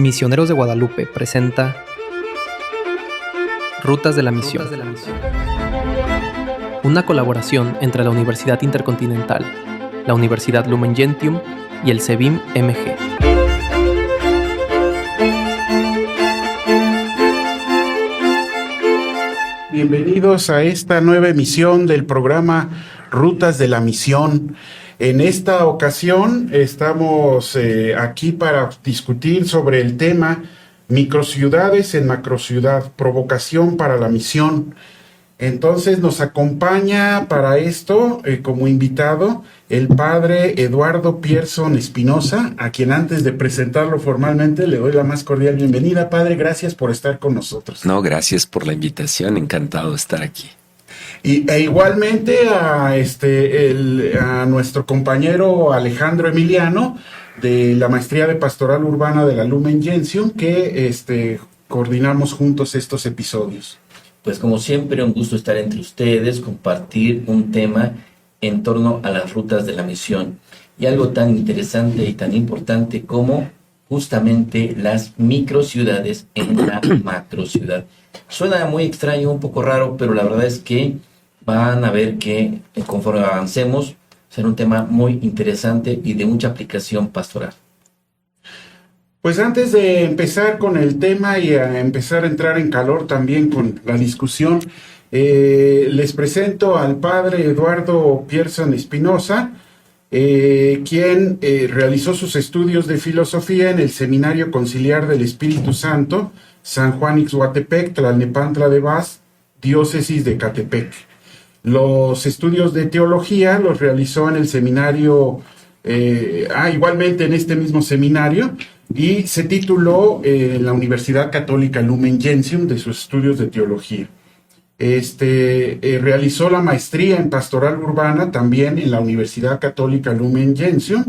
Misioneros de Guadalupe presenta Rutas de la Misión, una colaboración entre la Universidad Intercontinental, la Universidad Lumen Gentium y el CEBIM-MG. Bienvenidos a esta nueva emisión del programa Rutas de la Misión. En esta ocasión estamos aquí para discutir sobre el tema Microciudades en Macrociudad, provocación para la misión. Entonces nos acompaña para esto como invitado el padre Eduardo Pierson Espinosa, a quien antes de presentarlo formalmente le doy la más cordial bienvenida. Padre, gracias por estar con nosotros. No, gracias por la invitación, encantado de estar aquí. E igualmente a nuestro compañero Alejandro Emiliano de la Maestría de Pastoral Urbana de la Lumen Gentium, que coordinamos juntos estos episodios. Pues como siempre, un gusto estar entre ustedes, compartir un tema en torno a las rutas de la misión y algo tan interesante y tan importante como justamente las microciudades en la macrociudad. Suena muy extraño, un poco raro, pero la verdad es que van a ver que conforme avancemos será un tema muy interesante y de mucha aplicación pastoral. Pues antes de empezar con el tema y a empezar a entrar en calor también con la discusión, les presento al padre Eduardo Pierson Espinosa, quien realizó sus estudios de filosofía en el Seminario Conciliar del Espíritu Santo, San Juan Ixhuatepec, Tlalnepantla de Vaz, Diócesis de Ecatepec. Los estudios de teología los realizó en el seminario, igualmente en este mismo seminario, y se tituló en la Universidad Católica Lumen Gentium de sus estudios de teología. Realizó la maestría en pastoral urbana también en la Universidad Católica Lumen Gentium,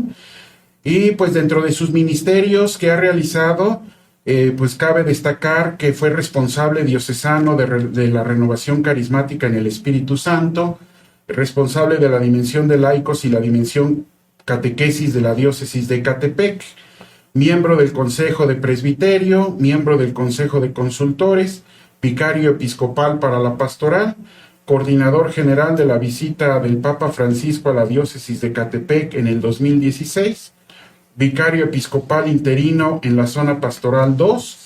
y pues dentro de sus ministerios que ha realizado, pues cabe destacar que fue responsable diocesano de la renovación carismática en el Espíritu Santo, responsable de la dimensión de laicos y la dimensión catequesis de la diócesis de Ecatepec, miembro del Consejo de Presbiterio, miembro del Consejo de Consultores, vicario episcopal para la pastoral, coordinador general de la visita del Papa Francisco a la diócesis de Ecatepec en el 2016, vicario episcopal interino en la zona pastoral 2,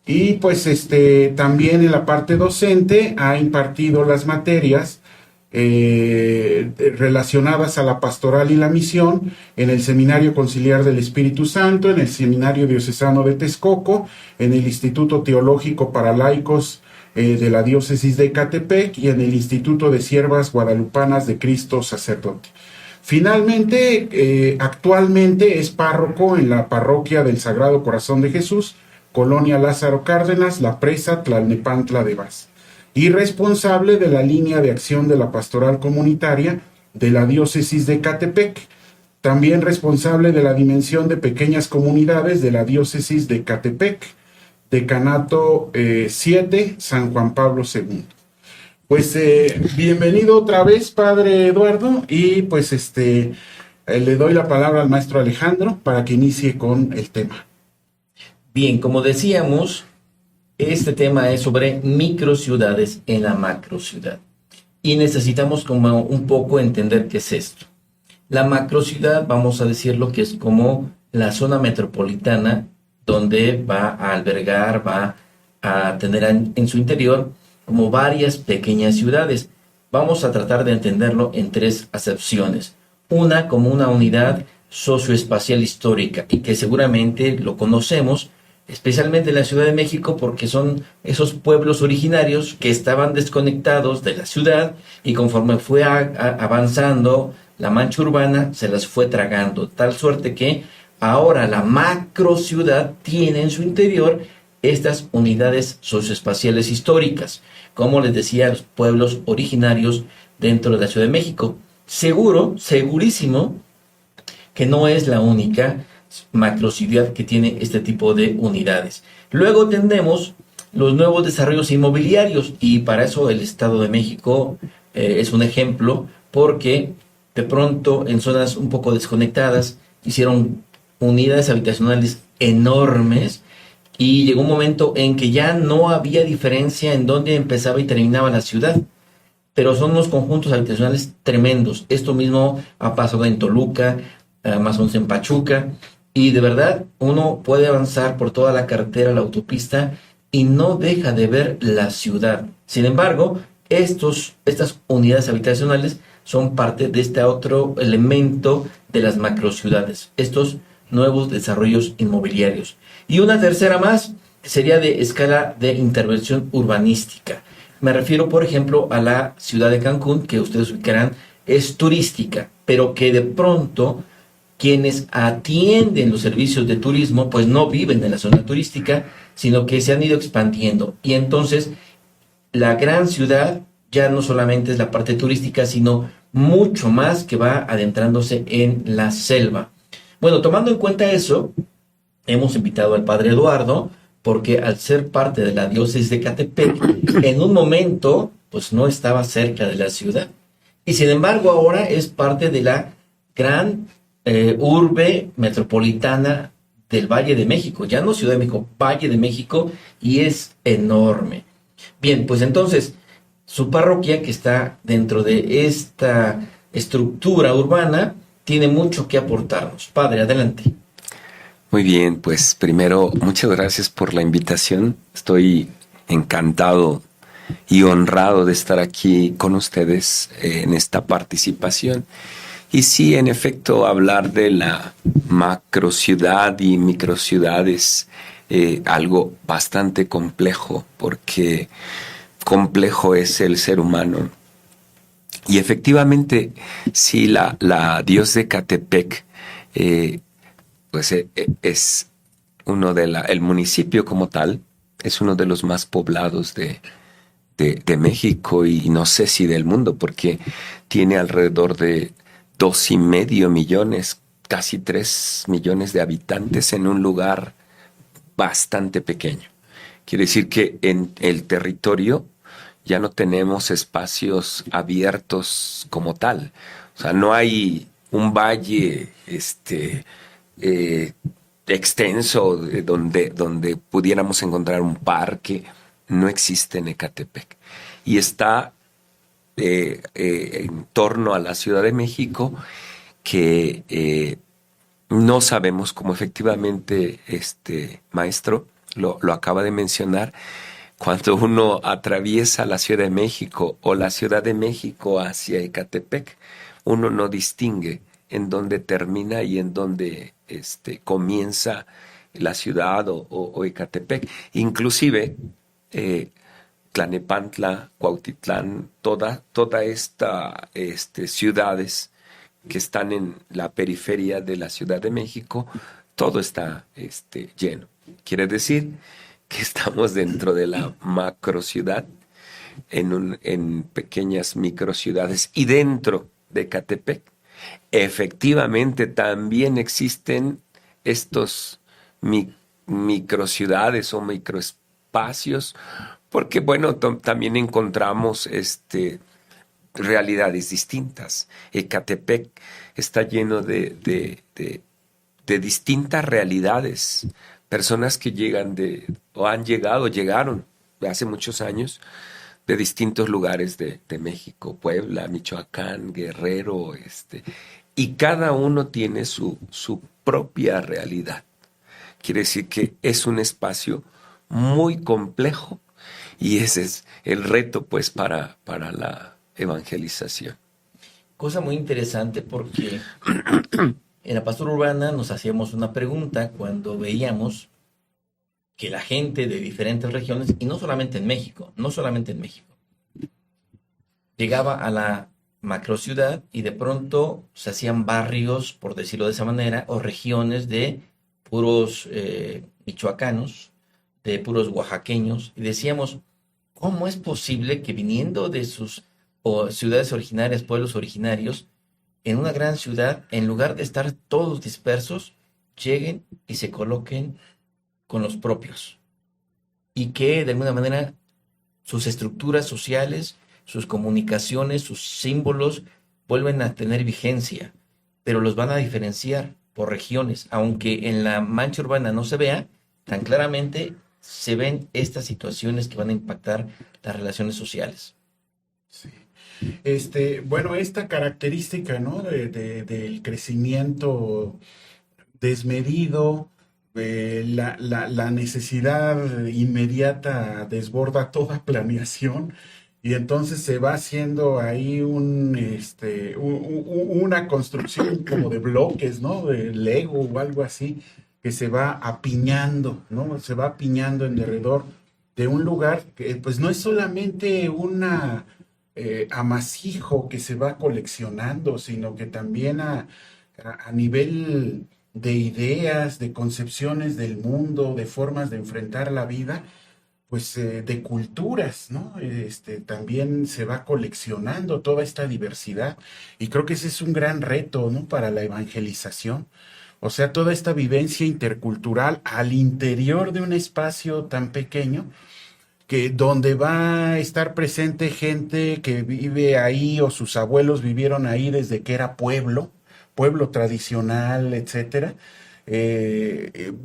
y pues también en la parte docente ha impartido las materias relacionadas a la pastoral y la misión en el Seminario Conciliar del Espíritu Santo, en el Seminario Diocesano de Texcoco, en el Instituto Teológico para Laicos de la Diócesis de Ecatepec y en el Instituto de Siervas Guadalupanas de Cristo Sacerdote. Finalmente, actualmente es párroco en la parroquia del Sagrado Corazón de Jesús, Colonia Lázaro Cárdenas, La Presa, Tlalnepantla de Vaz, y responsable de la línea de acción de la pastoral comunitaria de la diócesis de Ecatepec, también responsable de la dimensión de pequeñas comunidades de la diócesis de Ecatepec, Decanato 7, San Juan Pablo II. Pues bienvenido otra vez, padre Eduardo, y pues le doy la palabra al maestro Alejandro para que inicie con el tema. Bien, como decíamos, este tema es sobre microciudades en la macrociudad. Y necesitamos como un poco entender qué es esto. La macrociudad, vamos a decirlo, que es como la zona metropolitana donde va a albergar, va a tener en su interior como varias pequeñas ciudades. Vamos a tratar de entenderlo en tres acepciones. Una como una unidad socioespacial histórica, y que seguramente lo conocemos, especialmente en la Ciudad de México, porque son esos pueblos originarios que estaban desconectados de la ciudad y conforme fue avanzando la mancha urbana, se las fue tragando, tal suerte que ahora la macrociudad tiene en su interior estas unidades socioespaciales históricas, como les decía, los pueblos originarios dentro de la Ciudad de México. Segurísimo que no es la única macrociudad que tiene este tipo de unidades. Luego tendremos los nuevos desarrollos inmobiliarios, y para eso el Estado de México es un ejemplo, porque de pronto en zonas un poco desconectadas hicieron unidades habitacionales enormes y llegó un momento en que ya no había diferencia en dónde empezaba y terminaba la ciudad. Pero son unos conjuntos habitacionales tremendos. Esto mismo ha pasado en Toluca, más o menos en Pachuca, y de verdad uno puede avanzar por toda la carretera, la autopista, y no deja de ver la ciudad. Sin embargo, estas unidades habitacionales son parte de este otro elemento de las macrociudades, estos nuevos desarrollos inmobiliarios. Y una tercera más sería de escala de intervención urbanística. Me refiero, por ejemplo, a la ciudad de Cancún, que ustedes ubicarán, es turística, pero que de pronto quienes atienden los servicios de turismo, pues no viven en la zona turística, sino que se han ido expandiendo. Y entonces, la gran ciudad ya no solamente es la parte turística, sino mucho más que va adentrándose en la selva. Bueno, tomando en cuenta eso, hemos invitado al padre Eduardo, porque al ser parte de la diócesis de Ecatepec, en un momento, pues no estaba cerca de la ciudad. Y sin embargo, ahora es parte de la gran urbe metropolitana del Valle de México. Ya no Ciudad de México, Valle de México, y es enorme. Bien, pues entonces, su parroquia, que está dentro de esta estructura urbana, tiene mucho que aportarnos. Padre, adelante. Muy bien, pues primero, muchas gracias por la invitación. Estoy encantado y honrado de estar aquí con ustedes en esta participación. Y sí, en efecto, hablar de la macrociudad y microciudades, algo bastante complejo, porque complejo es el ser humano. Y efectivamente, sí, la diócesis de Ecatepec, pues es el municipio como tal, es uno de los más poblados de México y no sé si del mundo, porque tiene alrededor de 2,5 millones, casi 3 millones de habitantes en un lugar bastante pequeño. Quiere decir que en el territorio ya no tenemos espacios abiertos como tal. O sea, no hay un valle extenso donde pudiéramos encontrar un parque. No existe en Ecatepec. Y está en torno a la Ciudad de México, que no sabemos cómo efectivamente maestro lo acaba de mencionar. Cuando uno atraviesa la Ciudad de México o la Ciudad de México hacia Ecatepec, uno no distingue en dónde termina y en dónde comienza la ciudad o Ecatepec. Inclusive Tlanepantla, Cuautitlán, toda esta ciudades que están en la periferia de la Ciudad de México, todo está lleno. Quiere decir que estamos dentro de la macrociudad, en pequeñas microciudades, y dentro de Ecatepec efectivamente también existen estos microciudades o microespacios, porque bueno, también encontramos realidades distintas. Ecatepec está lleno de distintas realidades, personas que llegaron hace muchos años de distintos lugares de México, Puebla, Michoacán, Guerrero, y cada uno tiene su propia realidad. Quiere decir que es un espacio muy complejo y ese es el reto, pues, para la evangelización. Cosa muy interesante, porque en la pastora urbana nos hacíamos una pregunta cuando veíamos que la gente de diferentes regiones, y no solamente en México, llegaba a la macrociudad y de pronto se hacían barrios, por decirlo de esa manera, o regiones de puros michoacanos, de puros oaxaqueños, y decíamos, ¿cómo es posible que viniendo de sus ciudades originarias, pueblos originarios, en una gran ciudad, en lugar de estar todos dispersos, lleguen y se coloquen con los propios? Y que de alguna manera sus estructuras sociales, sus comunicaciones, sus símbolos vuelven a tener vigencia, pero los van a diferenciar por regiones, aunque en la mancha urbana no se vea, tan claramente se ven estas situaciones que van a impactar las relaciones sociales. Sí. Bueno, esta característica, ¿no? Del crecimiento desmedido, la necesidad inmediata desborda toda planeación y entonces se va haciendo ahí una construcción como de bloques, ¿no? De Lego o algo así, que se va apiñando, ¿no? Se va apiñando en derredor de un lugar que pues no es solamente una amasijo que se va coleccionando, sino que también a nivel de ideas, de concepciones del mundo, de formas de enfrentar la vida, pues de culturas, ¿no? También se va coleccionando toda esta diversidad y creo que ese es un gran reto, ¿no? Para la evangelización. O sea, toda esta vivencia intercultural al interior de un espacio tan pequeño que donde va a estar presente gente que vive ahí o sus abuelos vivieron ahí desde que era pueblo tradicional, etcétera.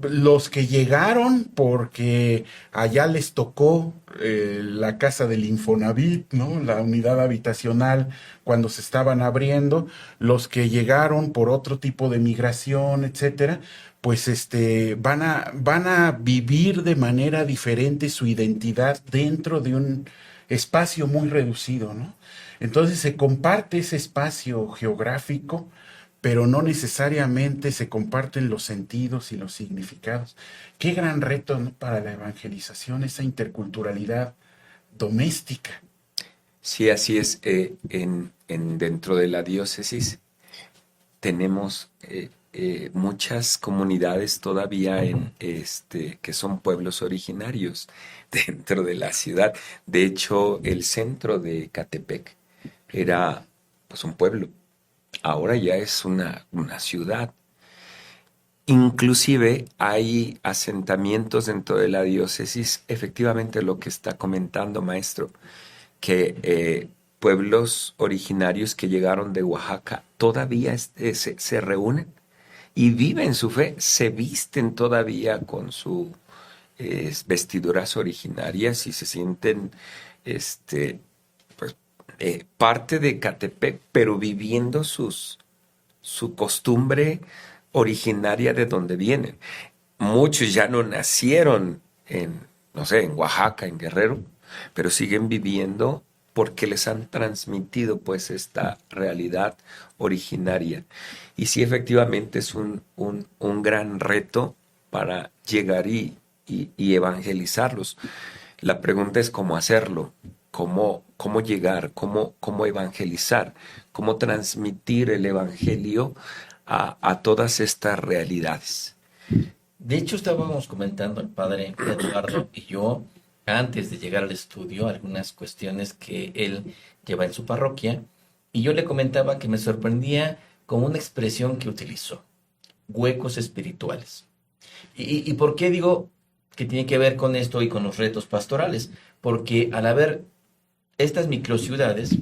Los que llegaron porque allá les tocó la casa del Infonavit, ¿no? La unidad habitacional cuando se estaban abriendo, los que llegaron por otro tipo de migración, etcétera, pues van a vivir de manera diferente su identidad dentro de un espacio muy reducido, ¿no? Entonces se comparte ese espacio geográfico, pero no necesariamente se comparten los sentidos y los significados. Qué gran reto, ¿no? Para la evangelización, esa interculturalidad doméstica. Sí, así es. Dentro de la diócesis tenemos muchas comunidades todavía que son pueblos originarios dentro de la ciudad. De hecho, el centro de Catepec era pues un pueblo. Ahora ya es una ciudad. Inclusive hay asentamientos dentro de la diócesis, efectivamente lo que está comentando, maestro, que pueblos originarios que llegaron de Oaxaca todavía se reúnen y viven su fe, se visten todavía con sus vestiduras originarias y se sienten parte de Catepec, pero viviendo su costumbre originaria de donde vienen. Muchos ya no nacieron no sé, en Oaxaca, en Guerrero, pero siguen viviendo porque les han transmitido pues esta realidad originaria. Y sí, efectivamente es un gran reto para llegar y evangelizarlos. La pregunta es cómo hacerlo, cómo llegar, cómo evangelizar, cómo transmitir el evangelio a todas estas realidades. De hecho, estábamos comentando el padre Eduardo y yo, antes de llegar al estudio, algunas cuestiones que él lleva en su parroquia, y yo le comentaba que me sorprendía con una expresión que utilizó, huecos espirituales. ¿Y por qué digo que tiene que ver con esto y con los retos pastorales? Porque al haber estas microciudades,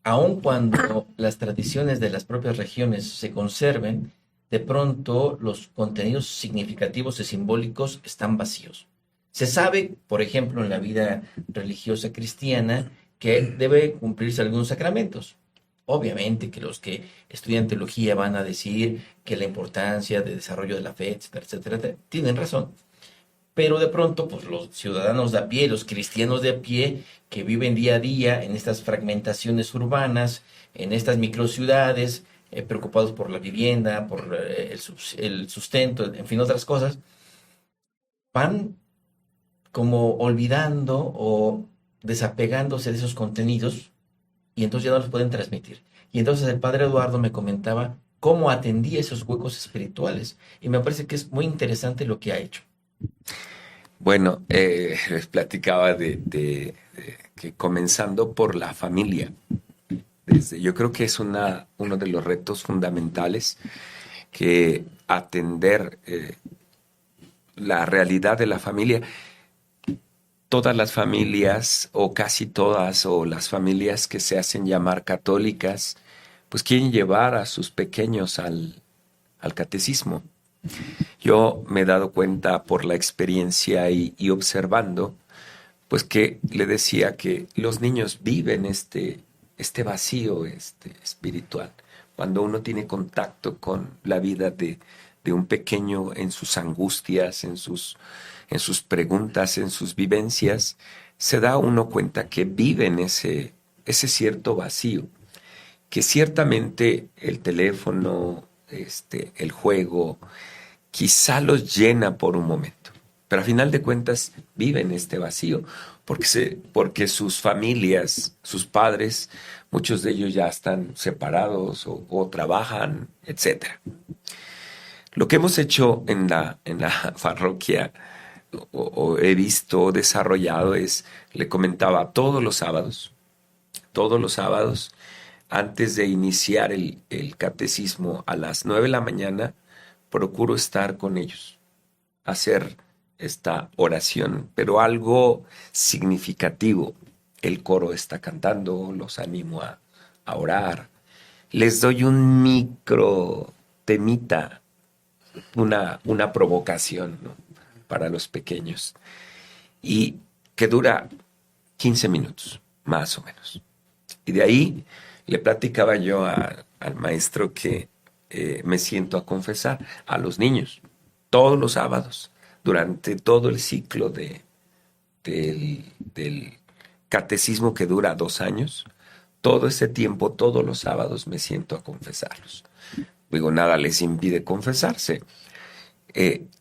aun cuando las tradiciones de las propias regiones se conserven, de pronto los contenidos significativos y simbólicos están vacíos. Se sabe, por ejemplo, en la vida religiosa cristiana, que debe cumplirse algunos sacramentos. Obviamente que los que estudian teología van a decir que la importancia de desarrollo de la fe, etcétera, etcétera, tienen razón. Pero de pronto, pues los ciudadanos de a pie, los cristianos de a pie, que viven día a día en estas fragmentaciones urbanas, en estas microciudades, preocupados por la vivienda, por el sustento, en fin, otras cosas, van como olvidando o desapegándose de esos contenidos y entonces ya no los pueden transmitir. Y entonces el padre Eduardo me comentaba cómo atendía esos huecos espirituales y me parece que es muy interesante lo que ha hecho. Bueno, les platicaba de que comenzando por la familia, yo creo que es uno de los retos fundamentales que atender la realidad de la familia. Todas las familias, o casi todas, o las familias que se hacen llamar católicas, pues quieren llevar a sus pequeños al catecismo. yo me he dado cuenta por la experiencia y observando, pues que le decía que los niños viven este vacío espiritual. Cuando uno tiene contacto con la vida de un pequeño en sus angustias, en sus preguntas, en sus vivencias, se da uno cuenta que viven ese cierto vacío, que ciertamente el teléfono, el juego, quizá los llena por un momento, pero a final de cuentas viven este vacío, porque sus familias, sus padres, muchos de ellos ya están separados o trabajan, etcétera. Lo que hemos hecho en la parroquia o he visto desarrollado es, le comentaba, todos los sábados, antes de iniciar el catecismo a las 9 de la mañana, procuro estar con ellos, hacer esta oración, pero algo significativo. El coro está cantando, los animo a orar, les doy un micro temita, una provocación, ¿no?, para los pequeños, y que dura 15 minutos, más o menos. Y de ahí le platicaba yo al maestro que me siento a confesar a los niños todos los sábados, durante todo el ciclo del catecismo que dura 2 años. Todo ese tiempo, todos los sábados me siento a confesarlos. Digo, nada les impide confesarse.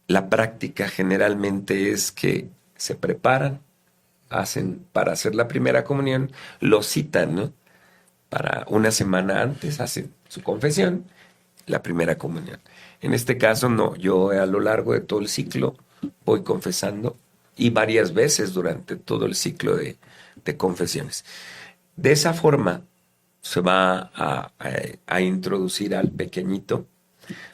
La práctica generalmente es que se preparan, para hacer la primera comunión, lo citan, ¿no?, para una semana antes, hacen su confesión, la primera comunión. En este caso no, yo a lo largo de todo el ciclo voy confesando, y varias veces durante todo el ciclo de confesiones. De esa forma se va a introducir al pequeñito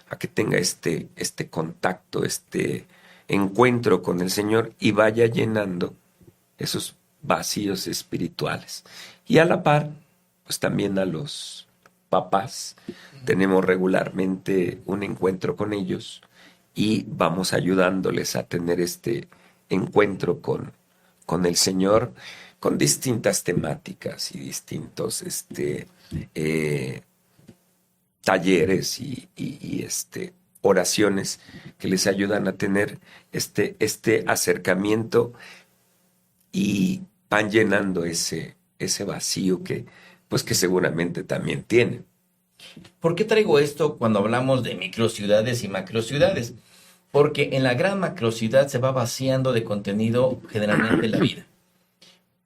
a que tenga este contacto, este encuentro con el Señor, y vaya llenando esos vacíos espirituales. Y a la par, pues también a los papás tenemos regularmente un encuentro con ellos y vamos ayudándoles a tener este encuentro con el Señor, con distintas temáticas y distintos talleres y oraciones que les ayudan a tener este acercamiento, y van llenando ese vacío que seguramente también tienen. ¿Por qué traigo esto cuando hablamos de microciudades y macrociudades? Porque en la gran macrociudad se va vaciando de contenido generalmente la vida.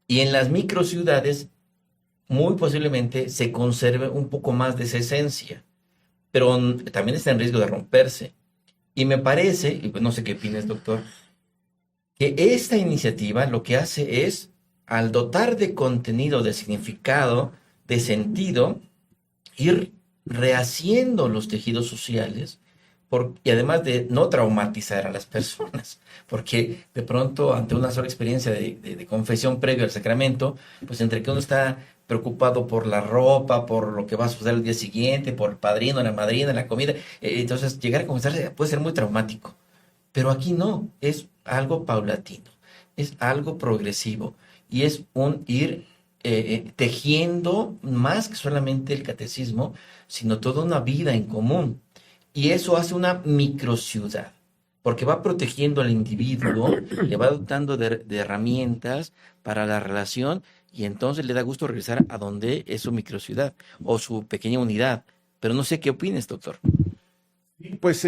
Y en las microciudades muy posiblemente se conserve un poco más de esa esencia, pero también está en riesgo de romperse. Y me parece, y no sé qué opinas, doctor, que esta iniciativa lo que hace es, al dotar de contenido, de significado, de sentido, ir rehaciendo los tejidos sociales, y además de no traumatizar a las personas, porque de pronto ante una sola experiencia de confesión previo al sacramento, pues entre que uno está preocupado por la ropa, por lo que va a suceder el día siguiente, por el padrino, la madrina, la comida, entonces llegar a confesar puede ser muy traumático. Pero aquí no, es algo paulatino, es algo progresivo, y es un ir tejiendo más que solamente el catecismo, sino toda una vida en común. Y eso hace una microciudad, porque va protegiendo al individuo, le va dotando de herramientas para la relación, y entonces le da gusto regresar a donde es su microciudad o su pequeña unidad. Pero no sé qué opines, doctor. Pues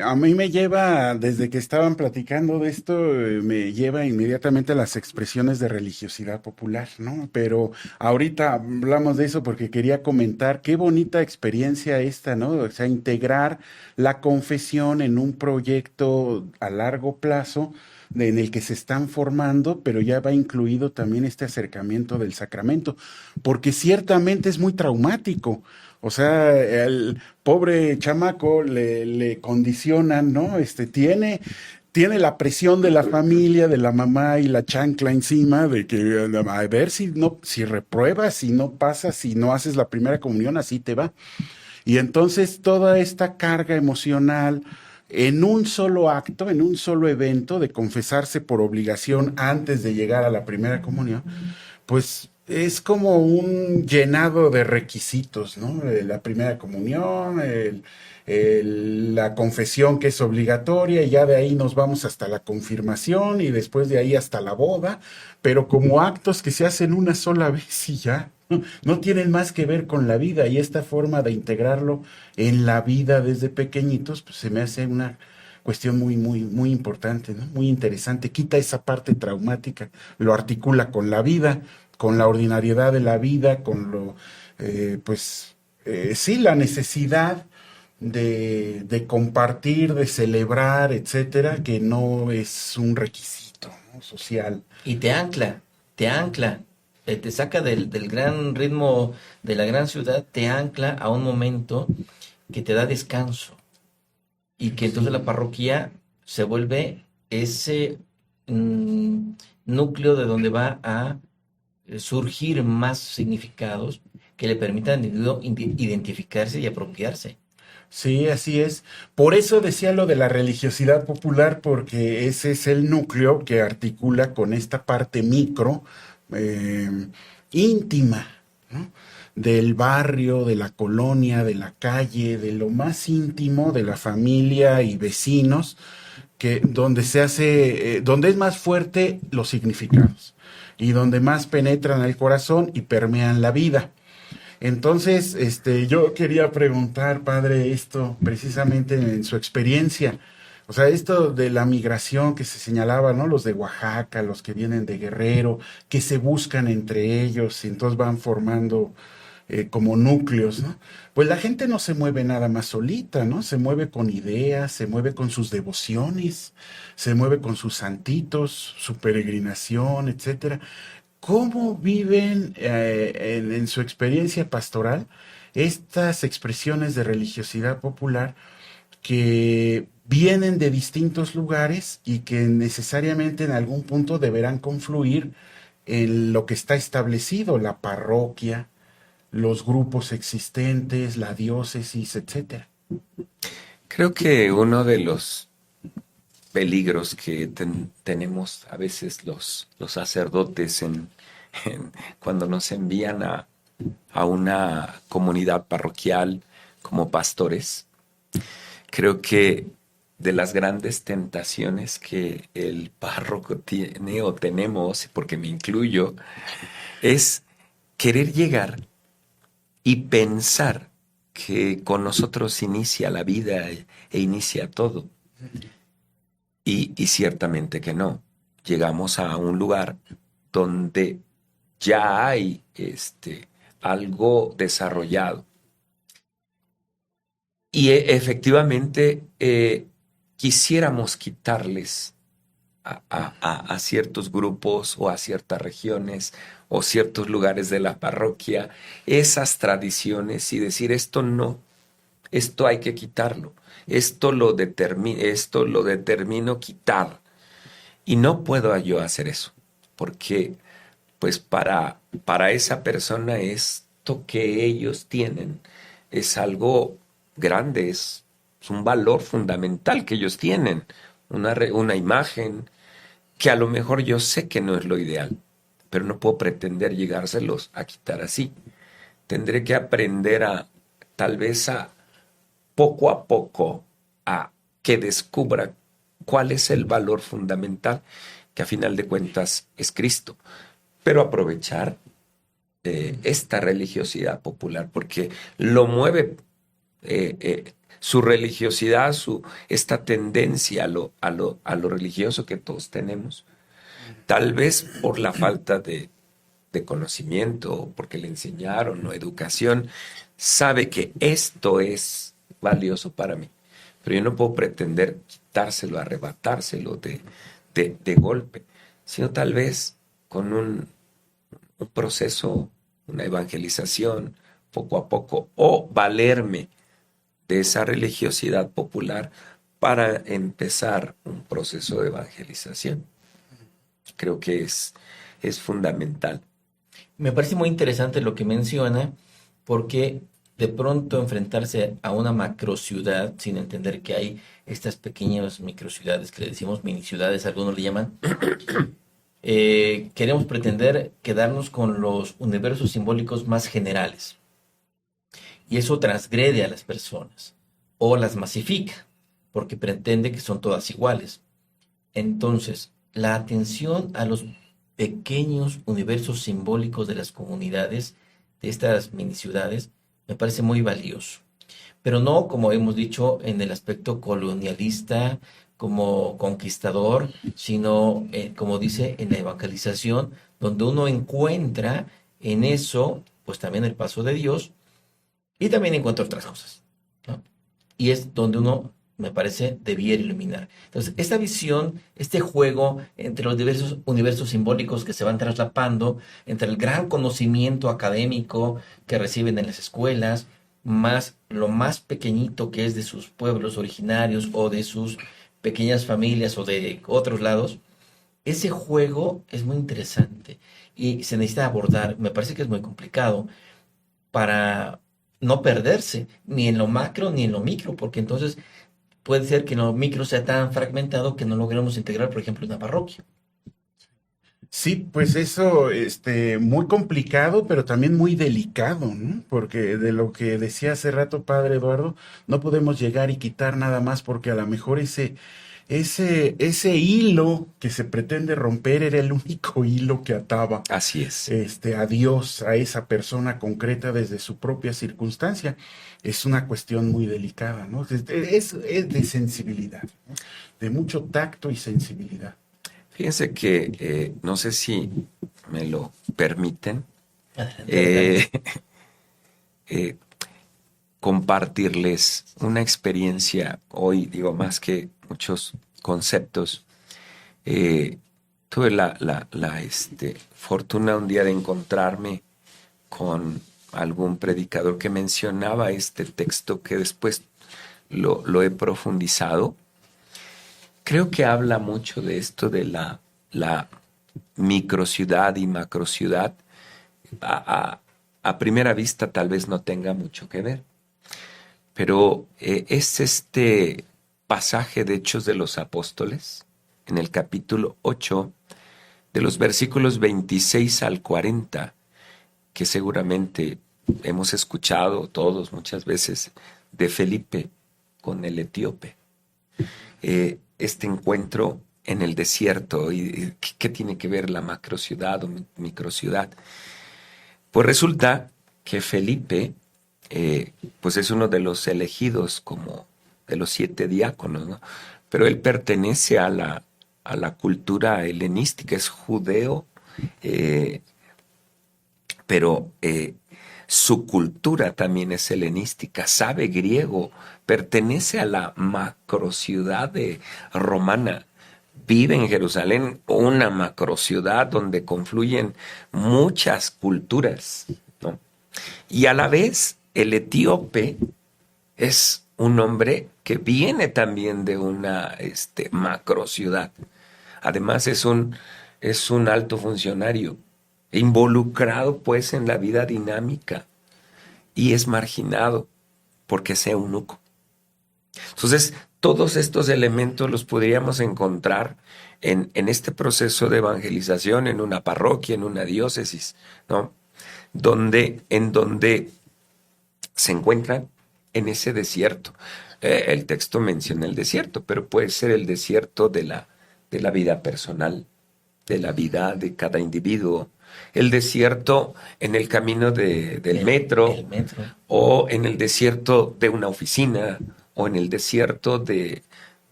a mí me lleva, desde que estaban platicando de esto, me lleva inmediatamente a las expresiones de religiosidad popular, ¿no? Pero ahorita hablamos de eso porque quería comentar qué bonita experiencia esta, ¿no? O sea, integrar la confesión en un proyecto a largo plazo en el que se están formando, pero ya va incluido también este acercamiento del sacramento, porque ciertamente es muy traumático. O sea, el pobre chamaco le condicionan, ¿no? Tiene la presión de la familia, de la mamá y la chancla encima, de que a ver si repruebas, si no pasas, si no haces la primera comunión, así te va. Y entonces toda esta carga emocional, en un solo acto, en un solo evento de confesarse por obligación antes de llegar a la primera comunión, pues es como un llenado de requisitos, ¿no? La primera comunión, la confesión que es obligatoria, y ya de ahí nos vamos hasta la confirmación y después de ahí hasta la boda, pero como actos que se hacen una sola vez y ya. No tienen más que ver con la vida, y esta forma de integrarlo en la vida desde pequeñitos, pues se me hace una cuestión muy importante, ¿no? Muy interesante. Quita esa parte traumática, lo articula con la vida, con la ordinariedad de la vida, con sí, la necesidad de compartir, de celebrar, etcétera, que no es un requisito, ¿no? Social. Y te ancla, te saca del gran ritmo de la gran ciudad, te ancla a un momento que te da descanso. Y que entonces la parroquia se vuelve ese núcleo de donde va a surgir más significados que le permitan al individuo identificarse y apropiarse. Sí, así es. Por eso decía lo de la religiosidad popular, porque ese es el núcleo que articula con esta parte micro, eh, íntima, ¿no? Del barrio, de la colonia, de la calle, de lo más íntimo de la familia y vecinos, que donde se hace, donde es más fuerte los significados y donde más penetran el corazón y permean la vida. Entonces, yo quería preguntar, padre, esto precisamente en su experiencia. O sea, esto de la migración que se señalaba, ¿no? Los de Oaxaca, los que vienen de Guerrero, que se buscan entre ellos y entonces van formando como núcleos, ¿no? Pues la gente no se mueve nada más solita, ¿no? Se mueve con ideas, se mueve con sus devociones, se mueve con sus santitos, su peregrinación, etcétera. ¿Cómo viven en su experiencia pastoral estas expresiones de religiosidad popular que vienen de distintos lugares y que necesariamente en algún punto deberán confluir en lo que está establecido, la parroquia, los grupos existentes, la diócesis, etcétera? Creo que uno de los peligros que tenemos a veces los sacerdotes cuando nos envían a una comunidad parroquial como pastores, creo que de las grandes tentaciones que el párroco tiene o tenemos, porque me incluyo, es querer llegar y pensar que con nosotros inicia la vida e inicia todo. Y ciertamente que no. Llegamos a un lugar donde ya hay algo desarrollado. Y efectivamente quisiéramos quitarles a ciertos grupos o a ciertas regiones o ciertos lugares de la parroquia esas tradiciones y decir esto no, esto hay que quitarlo, esto lo determino quitar. Y no puedo yo hacer eso, porque pues para esa persona esto que ellos tienen es algo grande, es un valor fundamental que ellos tienen, una imagen que a lo mejor yo sé que no es lo ideal, pero no puedo pretender llegárselos a quitar así. Tendré que aprender tal vez poco a poco, a que descubra cuál es el valor fundamental, que a final de cuentas es Cristo. Pero aprovechar esta religiosidad popular, porque lo mueve su religiosidad, esta tendencia a lo religioso que todos tenemos, tal vez por la falta de conocimiento, porque le enseñaron, o educación, sabe que esto es valioso para mí, pero yo no puedo pretender quitárselo, arrebatárselo de golpe, sino tal vez con un proceso, una evangelización, poco a poco, o valerme de esa religiosidad popular para empezar un proceso de evangelización. Creo que es fundamental. Me parece muy interesante lo que menciona, porque de pronto enfrentarse a una macrociudad sin entender que hay estas pequeñas microciudades que le decimos mini ciudades, algunos le llaman. Queremos pretender quedarnos con los universos simbólicos más generales. Y eso transgrede a las personas o las masifica, porque pretende que son todas iguales. Entonces, la atención a los pequeños universos simbólicos de las comunidades, de estas mini ciudades, me parece muy valioso. Pero no, como hemos dicho, en el aspecto colonialista, como conquistador, sino, como dice, en la evangelización, donde uno encuentra en eso, pues también el paso de Dios, y también encuentra otras cosas, ¿no? Y es donde uno, me parece, debiera iluminar. Entonces, esta visión, este juego entre los diversos universos simbólicos que se van traslapando, entre el gran conocimiento académico que reciben en las escuelas, más lo más pequeñito que es de sus pueblos originarios o de sus pequeñas familias o de otros lados, ese juego es muy interesante y se necesita abordar. Me parece que es muy complicado para no perderse ni en lo macro ni en lo micro, porque entonces puede ser que lo micro sea tan fragmentado que no logremos integrar, por ejemplo, una parroquia. Sí, pues eso, muy complicado, pero también muy delicado, ¿no? Porque de lo que decía hace rato Padre Eduardo, no podemos llegar y quitar nada más porque a lo mejor ese hilo que se pretende romper era el único hilo que ataba Así es. a Dios, a esa persona concreta desde su propia circunstancia. Es una cuestión muy delicada, ¿no? Es de sensibilidad, ¿no? De mucho tacto y sensibilidad. Fíjense que no sé si me lo permiten Adelante. eh, compartirles una experiencia hoy, digo, más que muchos conceptos. Tuve la fortuna un día de encontrarme con algún predicador que mencionaba este texto que después lo he profundizado. Creo que habla mucho de esto de la microciudad y macrociudad. A primera vista tal vez no tenga mucho que ver, pero es este pasaje de Hechos de los Apóstoles, en el capítulo 8, de los versículos 26 al 40, que seguramente hemos escuchado todos muchas veces, de Felipe con el etíope. Este encuentro en el desierto, y ¿qué tiene que ver la macrociudad o microciudad? Pues resulta que Felipe, pues es uno de los elegidos como de los 7 diáconos, ¿no? Pero él pertenece a la cultura helenística, es judeo, pero su cultura también es helenística, sabe griego, pertenece a la macrociudad romana, vive en Jerusalén, una macrociudad donde confluyen muchas culturas, ¿no? Y a la vez el etíope es un hombre que viene también de una macrociudad. Además es un alto funcionario, involucrado pues en la vida dinámica, y es marginado porque es eunuco. Entonces, todos estos elementos los podríamos encontrar en este proceso de evangelización, en una parroquia, en una diócesis, ¿no? En donde se encuentran en ese desierto. El texto menciona el desierto, pero puede ser el desierto de la vida personal, de la vida de cada individuo, el desierto en el camino del metro, o en el desierto de una oficina, o en el desierto de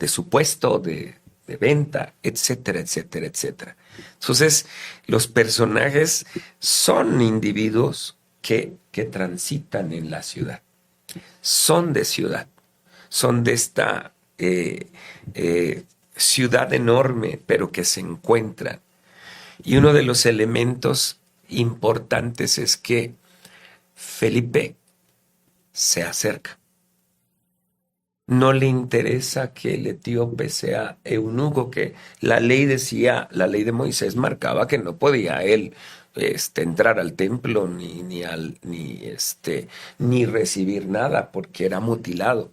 su puesto de venta, etcétera, etcétera, etcétera. Entonces, los personajes son individuos que transitan en la ciudad, son de ciudad, son de esta ciudad enorme, pero que se encuentran. Y uno de los elementos importantes es que Felipe se acerca. No le interesa que el etíope sea eunuco, que la ley de Moisés marcaba que no podía él entrar al templo ni recibir nada porque era mutilado.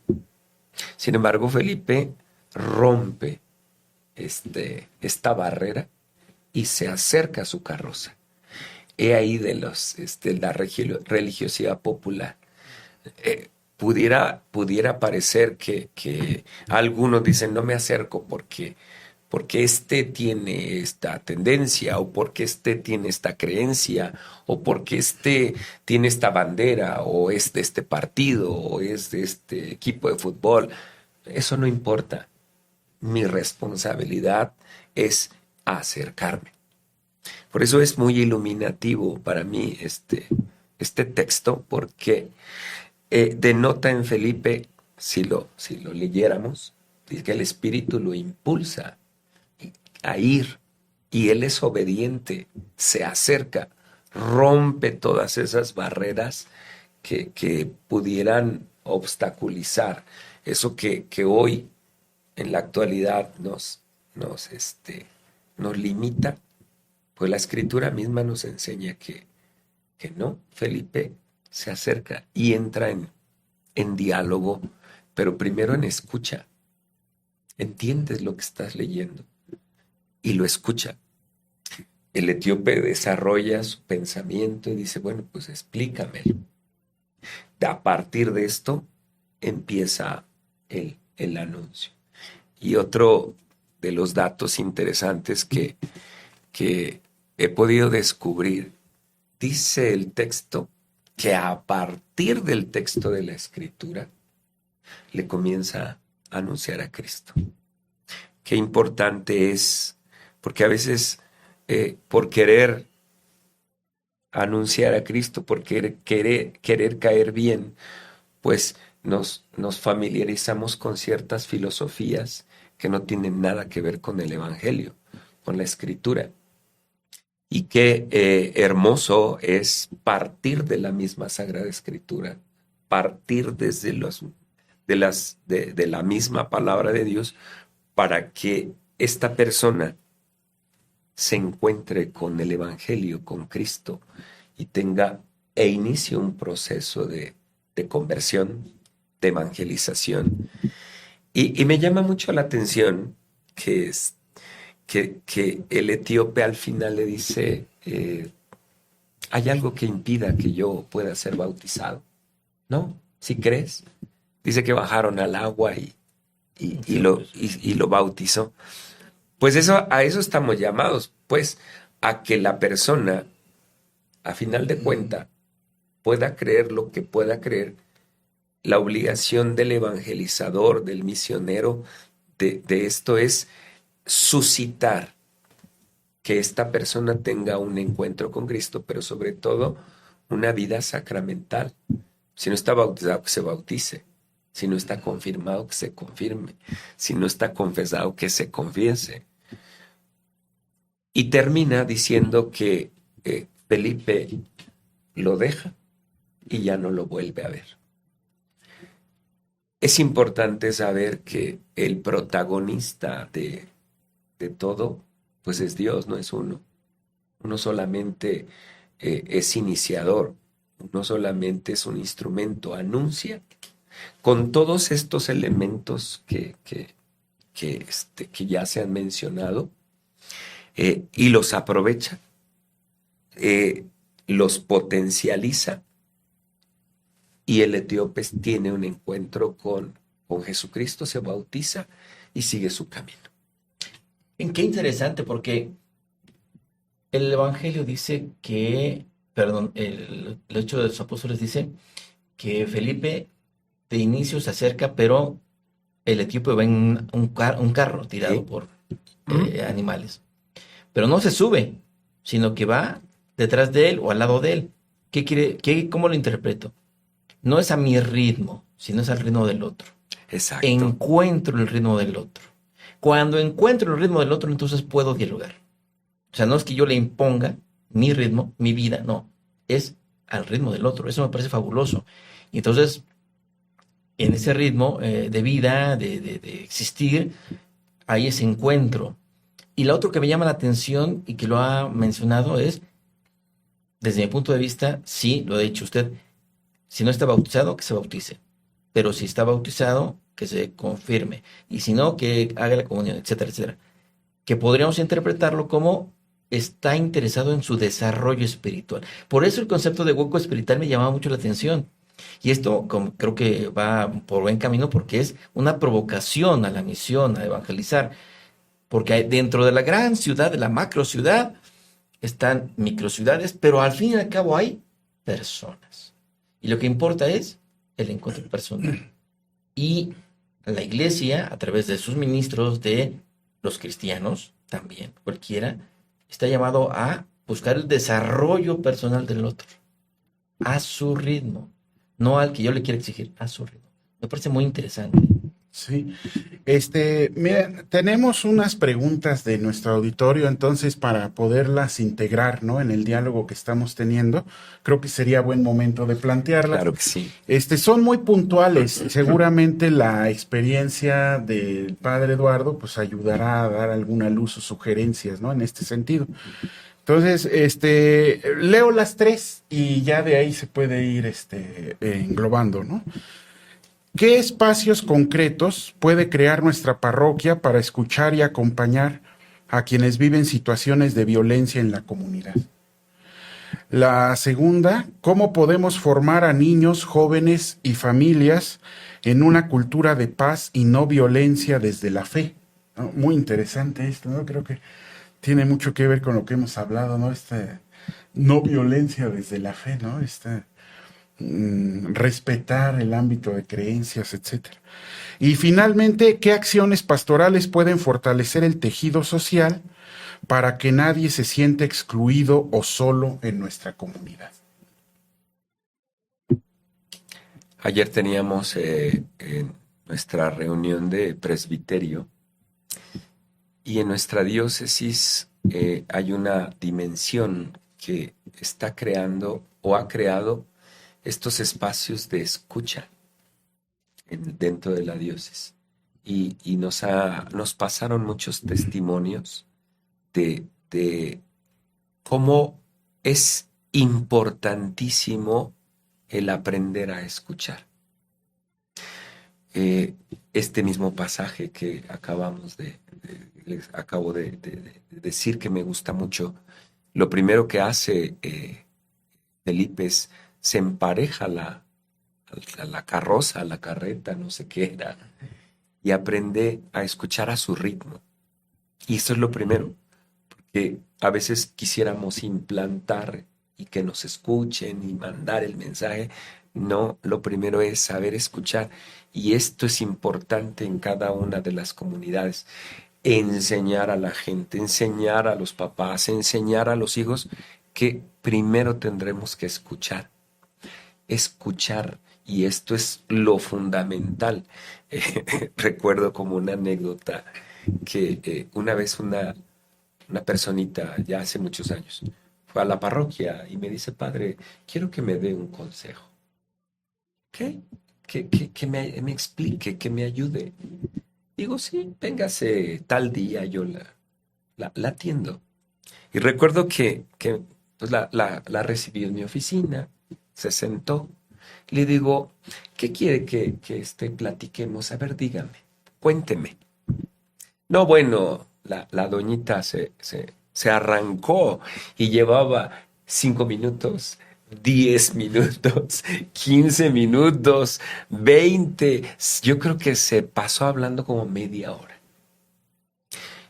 Sin embargo, Felipe rompe esta barrera y se acerca a su carroza. He ahí de la religiosidad popular. Pudiera parecer que algunos dicen no me acerco porque tiene esta tendencia, o porque tiene esta creencia, o porque tiene esta bandera, o es de este partido, o es de este equipo de fútbol. Eso no importa. Mi responsabilidad es acercarme. Por eso es muy iluminativo para mí este texto, porque denota en Felipe, si lo leyéramos, dice que el Espíritu lo impulsa a ir, y él es obediente, se acerca, rompe todas esas barreras que pudieran obstaculizar eso que hoy en la actualidad nos limita. Pues la Escritura misma nos enseña que no. Felipe se acerca y entra en diálogo, pero primero en escucha. Entiendes lo que estás leyendo y lo escucha. El etíope desarrolla su pensamiento y dice, bueno, pues explícamelo. A partir de esto empieza el anuncio. Y otro de los datos interesantes que he podido descubrir, dice el texto que a partir del texto de la Escritura le comienza a anunciar a Cristo. Qué importante es, porque a veces por querer anunciar a Cristo, por querer caer bien, pues nos familiarizamos con ciertas filosofías que no tienen nada que ver con el Evangelio, con la Escritura. Y qué hermoso es partir de la misma Sagrada Escritura, partir desde de la misma palabra de Dios, para que esta persona se encuentre con el Evangelio, con Cristo, y inicie un proceso de conversión, de evangelización. Y me llama mucho la atención que el etíope al final le dice, ¿hay algo que impida que yo pueda ser bautizado? ¿No? ¿Sí crees? Dice que bajaron al agua y lo bautizó. Pues a eso estamos llamados, pues, a que la persona, a final de cuentas, pueda creer lo que pueda creer. La obligación del evangelizador, del misionero, de esto es suscitar que esta persona tenga un encuentro con Cristo, pero sobre todo una vida sacramental. Si no está bautizado, que se bautice. Si no está confirmado, que se confirme. Si no está confesado, que se confiese. Y termina diciendo que Felipe lo deja y ya no lo vuelve a ver. Es importante saber que el protagonista de todo, pues es Dios, no es uno. Uno solamente es iniciador, uno solamente es un instrumento, anuncia con todos estos elementos que ya se han mencionado, y los aprovecha, los potencializa, y el etíope tiene un encuentro con Jesucristo, se bautiza y sigue su camino. Qué interesante, porque el Evangelio dice que, el Hecho de los Apóstoles dice que Felipe de inicio se acerca, pero el etíope va en un carro tirado, ¿sí?, por animales. Pero no se sube, sino que va detrás de él o al lado de él. ¿Cómo lo interpreto? No es a mi ritmo, sino es al ritmo del otro. Exacto. Encuentro el ritmo del otro. Cuando encuentro el ritmo del otro, entonces puedo dialogar. O sea, no es que yo le imponga mi ritmo, mi vida, no. Es al ritmo del otro. Eso me parece fabuloso. Y entonces, en ese ritmo de vida, de existir, hay ese encuentro. Y lo otro que me llama la atención y que lo ha mencionado es Desde mi punto de vista, sí, lo ha dicho usted, si no está bautizado, que se bautice. Pero si está bautizado, que se confirme. Y si no, que haga la comunión, etcétera, etcétera. Que podríamos interpretarlo como está interesado en su desarrollo espiritual. Por eso el concepto de hueco espiritual me llamaba mucho la atención. Y esto creo que va por buen camino porque es una provocación a la misión, a evangelizar. Porque dentro de la gran ciudad, de la macro ciudad, están microciudades, pero al fin y al cabo hay personas. Y lo que importa es el encuentro personal. Y la iglesia, a través de sus ministros, de los cristianos, también, cualquiera, está llamado a buscar el desarrollo personal del otro, a su ritmo, no al que yo le quiera exigir, a su ritmo. Me parece muy interesante. Sí, mira, tenemos unas preguntas de nuestro auditorio, entonces para poderlas integrar, ¿no? En el diálogo que estamos teniendo, creo que sería buen momento de plantearlas. Claro que sí. Son muy puntuales. Seguramente la experiencia del padre Eduardo, pues ayudará a dar alguna luz o sugerencias, ¿no? En este sentido. Entonces, leo las tres y ya de ahí se puede ir, englobando, ¿no? ¿Qué espacios concretos puede crear nuestra parroquia para escuchar y acompañar a quienes viven situaciones de violencia en la comunidad? La segunda, ¿cómo podemos formar a niños, jóvenes y familias en una cultura de paz y no violencia desde la fe? ¿No? Muy interesante esto, ¿no? Creo que tiene mucho que ver con lo que hemos hablado, ¿no? No violencia desde la fe, ¿no? Respetar el ámbito de creencias, etcétera. Y finalmente, ¿qué acciones pastorales pueden fortalecer el tejido social para que nadie se sienta excluido o solo en nuestra comunidad? Ayer teníamos en nuestra reunión de presbiterio y en nuestra diócesis hay una dimensión que está creando o ha creado estos espacios de escucha dentro de la diócesis. Y nos pasaron muchos testimonios de cómo es importantísimo el aprender a escuchar. Este mismo pasaje que les acabo de decir que me gusta mucho, lo primero que hace Felipe es se empareja la carroza, la carreta, no sé qué era, y aprende a escuchar a su ritmo. Y eso es lo primero, porque a veces quisiéramos implantar y que nos escuchen y mandar el mensaje. No, lo primero es saber escuchar, y esto es importante en cada una de las comunidades. Enseñar a la gente, enseñar a los papás, enseñar a los hijos que primero tendremos que escuchar, y esto es lo fundamental. Recuerdo como una anécdota que una vez una personita, ya hace muchos años, fue a la parroquia y me dice: padre, quiero que me dé un consejo. ¿Qué? Que me explique, que me ayude. Digo, sí, véngase tal día, yo la atiendo. Y recuerdo que pues la recibí en mi oficina, se sentó. Le digo: ¿qué quiere que platiquemos? A ver, dígame, cuénteme. No, bueno, la doñita se arrancó y llevaba 5 minutos, 10 minutos, 15 minutos, 20. Yo creo que se pasó hablando como media hora.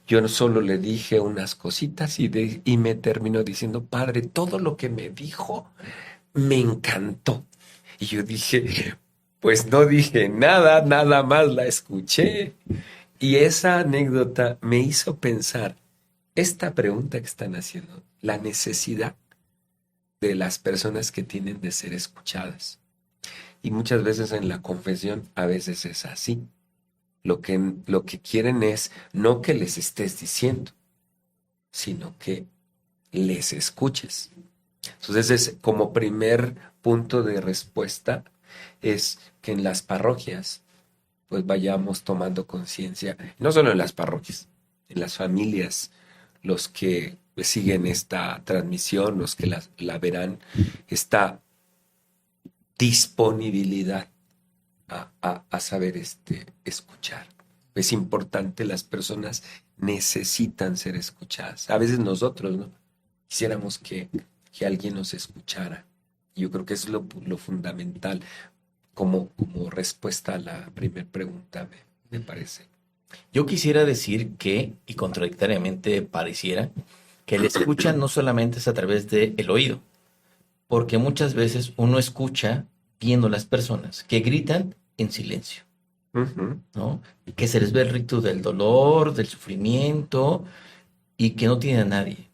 Yo solo le dije unas cositas y me terminó diciendo: padre, todo lo que me dijo me encantó. Y yo dije: pues no dije nada, nada más la escuché. Y esa anécdota me hizo pensar esta pregunta que están haciendo, la necesidad de las personas que tienen de ser escuchadas. Y muchas veces en la confesión a veces es así. Lo que quieren es no que les estés diciendo, sino que les escuches. Entonces, como primer punto de respuesta es que en las parroquias pues vayamos tomando conciencia, no solo en las parroquias, en las familias, los que siguen esta transmisión, los que la verán, esta disponibilidad a saber escuchar. Es importante, las personas necesitan ser escuchadas. A veces nosotros, ¿no? Quisiéramos que alguien nos escuchara. Yo creo que eso es lo fundamental como respuesta a la primera pregunta, me parece. Yo quisiera decir que, y contradictoriamente pareciera, que el escucha no solamente es a través del oído, porque muchas veces uno escucha viendo las personas que gritan en silencio, ¿no? Que se les ve el rito del dolor, del sufrimiento, y que no tienen a nadie.